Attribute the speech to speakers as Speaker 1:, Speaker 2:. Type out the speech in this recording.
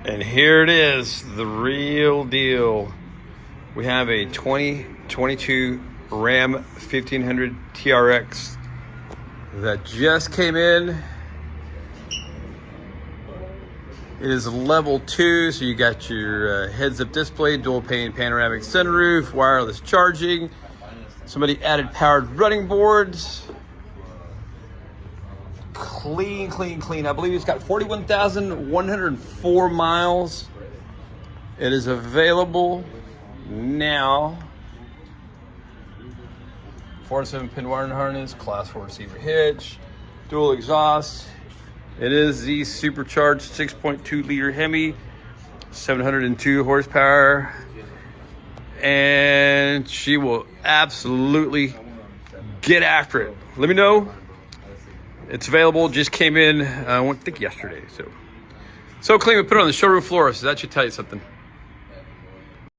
Speaker 1: And here it is, the real deal. We have a 2022 Ram 1500 TRX that just came in. It is level 2, so you got your heads-up display, dual-pane panoramic sunroof, wireless charging. Somebody added powered running boards. Clean. I believe it's got 41,104 miles. It is available now. 4-7-pin wiring harness, class 4 receiver hitch, dual exhaust. It is the supercharged 6.2 liter Hemi, 702 horsepower, and she will absolutely get after it. Let me know. It's available, just came in, I think yesterday. So clean, we put it on the showroom floor, so that should tell you something.